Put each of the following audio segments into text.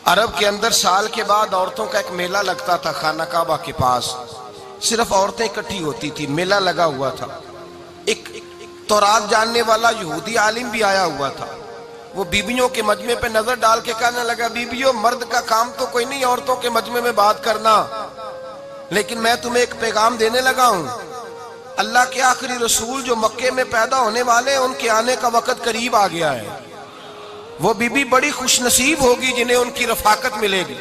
عرب کے اندر سال کے بعد عورتوں کا ایک میلہ لگتا تھا خانہ کعبہ کے پاس. صرف عورتیں اکٹھی ہوتی تھی, میلہ لگا ہوا تھا. ایک تورات جاننے والا یہودی عالم بھی آیا ہوا تھا. وہ بیویوں کے مجمع پہ نظر ڈال کے کہنے لگا, بیویوں مرد کا کام تو کوئی نہیں عورتوں کے مجمع میں بات کرنا, لیکن میں تمہیں ایک پیغام دینے لگا ہوں. اللہ کے آخری رسول جو مکے میں پیدا ہونے والے ان کے آنے کا وقت قریب آ گیا ہے. وہ بیوی بڑی خوش نصیب ہوگی جنہیں ان کی رفاقت ملے گی.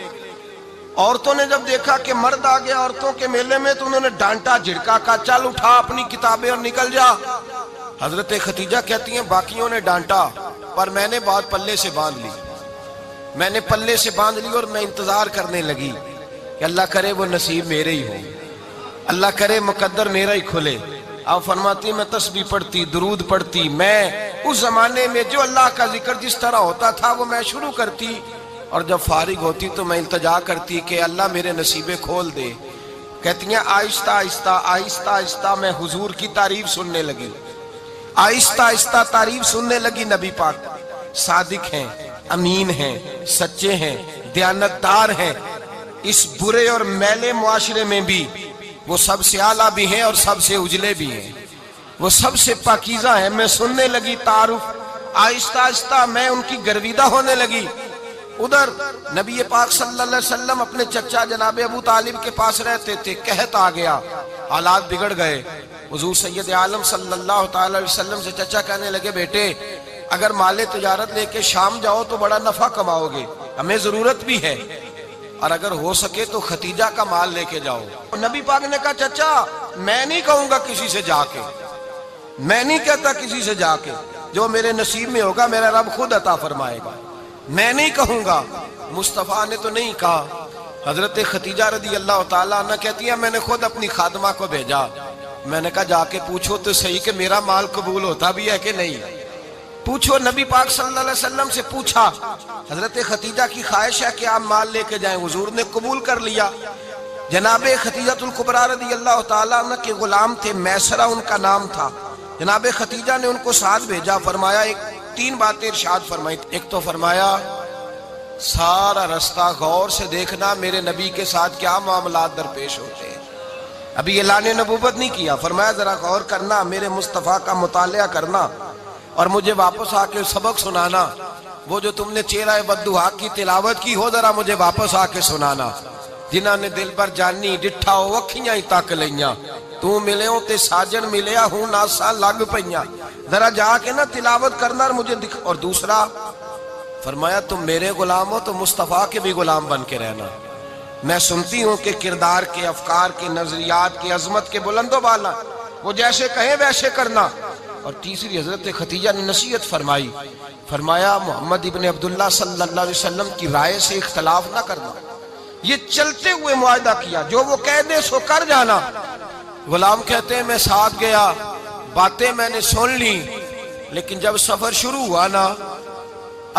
عورتوں نے جب دیکھا کہ مرد آ گیا عورتوں کے میلے میں تو انہوں نے ڈانٹا جھڑکا, کہا چل اٹھا اپنی کتابیں اور نکل جا. حضرت خدیجہ کہتی ہیں باقیوں نے ڈانٹا پر میں نے بات پلے سے باندھ لی. میں نے پلے سے باندھ لی اور میں انتظار کرنے لگی کہ اللہ کرے وہ نصیب میرے ہی ہو, اللہ کرے مقدر میرا ہی کھلے. آپ فرماتی میں تسبیح پڑھتی, درود پڑھتی, میں اس زمانے میں جو اللہ کا ذکر جس طرح ہوتا تھا وہ میں شروع کرتی, اور جب فارغ ہوتی تو میں التجا کرتی کہ اللہ میرے نصیبے کھول دے. کہتی ہیں آہستہ آہستہ آہستہ آہستہ میں حضور کی تعریف سننے لگی. آہستہ آہستہ تعریف سننے لگی. نبی پاک صادق ہیں, امین ہیں, سچے ہیں, دیانتدار ہیں. اس برے اور میلے معاشرے میں بھی وہ سب سے اعلیٰ بھی ہیں اور سب سے اجلے بھی ہیں, وہ سب سے پاکیزہ ہیں. میں سننے لگی تعارف, آہستہ آہستہ میں ان کی گرویدہ ہونے لگی. ادھر نبی پاک صلی اللہ علیہ وسلم اپنے چچا جناب ابو طالب کے پاس رہتے تھے. قحط آ گیا, حالات بگڑ گئے. حضور سید عالم صلی اللہ تعالی علیہ وسلم سے چچا کہنے لگے بیٹے اگر مال تجارت لے کے شام جاؤ تو بڑا نفع کماؤ گے, ہمیں ضرورت بھی ہے, اور اگر ہو سکے تو ختیجہ کا مال لے کے جاؤ. نبی پاک نے کہا چچا میں نہیں کہوں گا کسی سے جا کے, میں نہیں کہتا کسی سے جا کے, جو میرے نصیب میں ہوگا میرا رب خود عطا فرمائے گا, میں نہیں کہوں گا. مصطفیٰ نے تو نہیں کہا. حضرت خدیجہ رضی اللہ تعالیٰ عنہ کہتی ہیں میں نے خود اپنی خادمہ کو بھیجا. میں نے کہا جا کے پوچھو تو صحیح کہ میرا مال قبول ہوتا بھی ہے کہ نہیں, پوچھو. نبی پاک صلی اللہ علیہ وسلم سے پوچھا. حضرت خدیجہ کی خواہش ہے کہ آپ مال لے کے جائیں. حضور نے قبول کر لیا. جناب خدیجہ الکبریٰ رضی اللہ تعالیٰ عنہ کے غلام تھے, میسرہ ان کا نام تھا. جناب خدیجہ نے ان کو ساتھ بھیجا. فرمایا تین باتیں ارشاد فرمائی. ایک تو فرمایا سارا رستہ غور سے دیکھنا میرے نبی کے ساتھ کیا معاملات درپیش ہوتے ہیں. ابھی اعلان نبوت نہیں کیا. فرمایا ذرا غور کرنا, میرے مصطفیٰ کا مطالعہ کرنا اور مجھے واپس آ کے سبق سنانا. وہ جو تم نے چہرہ بددعا کی تلاوت کی ہو ذرا مجھے واپس آ کے سنانا. جنہاں نے دل پر جانی ڈٹھا ہو وکھیاں ہی تک لیاں, تو ملے ہوں تے ساجن ملیا ہوں ناسا لگ پئیاں. ذرا جا کے نا تلاوت کرنا اور مجھے دکھ. اور دوسرا فرمایا تم میرے غلام ہو تو مصطفیٰ کے بھی غلام بن کے رہنا. میں سنتی ہوں کہ کردار کے, افکار کے, نظریات کے, عظمت کے بلند و بالا, وہ جیسے کہیں ویسے کرنا. اور تیسری حضرت خدیجہ نے نصیحت فرمائی. فرمایا محمد ابن عبداللہ صلی اللہ علیہ وسلم کی رائے سے اختلاف نہ کرنا. یہ چلتے ہوئے معاہدہ کیا, جو وہ کہہ دے سو کر جانا. غلام کہتے ہیں میں ساتھ گیا, باتیں میں نے سن لی, لیکن جب سفر شروع ہوا نا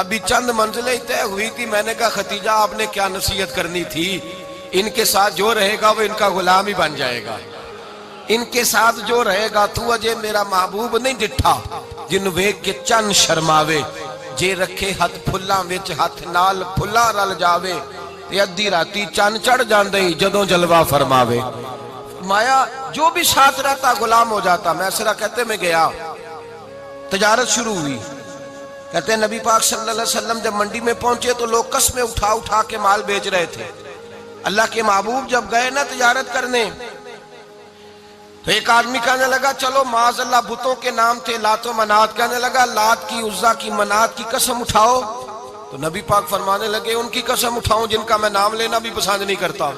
ابھی چند منزلیں طے ہوئی تھی. میں نے کہا خدیجہ آپ نے کیا نصیحت کرنی تھی, ان کے ساتھ جو رہے گا وہ ان کا غلام ہی بن جائے گا. ان کے ساتھ جو رہے گا تو اجے میرا محبوب نہیں ڈٹھا جن ویک کے چن شرماوے, جے رکھے ہاتھ پھلاں وچ ہاتھ نال پھلا رل جاوے, تے ادھی راتی چن چڑھ جاندے جدوں جلوہ فرماوے. مایا جو بھی ساتھ رہتا غلام ہو جاتا. میسرہ کہتے میں گیا, تجارت شروع ہوئی. کہتے ہیں نبی پاک صلی اللہ علیہ وسلم جب منڈی میں پہنچے تو لوگ قسمیں اٹھا اٹھا کے مال بیچ رہے تھے. اللہ کے محبوب جب گئے نا تجارت کرنے تو ایک آدمی کہنے لگا چلو معاذ اللہ بتوں کے نام تھے لات و منات, کہنے لگا لات کی, عزا کی, منات کی قسم اٹھاؤ. تو نبی پاک فرمانے لگے ان کی قسم اٹھاؤں جن کا میں نام لینا بھی پسند نہیں کرتا.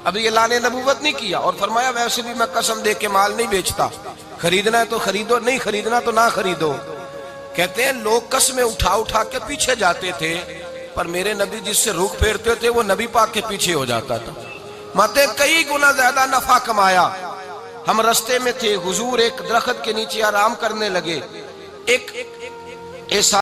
ابھی اعلان نبوت نہیں کیا. اور فرمایا ویسے بھی میں قسم دے کے مال نہیں بیچتا, خریدنا ہے تو خریدو, نہیں خریدنا تو نہ خریدو. کہتے ہیں لوگ قسمیں اٹھا اٹھا کے پیچھے جاتے تھے, پر میرے نبی جس سے رخ پھیرتے تھے وہ نبی پاک کے پیچھے ہو جاتا تھا. ماتے کئی گنا زیادہ نفع کمایا. ہم رستے میں تھے, حضور ایک درخت کے نیچے آرام کرنے لگے. ایک ایسا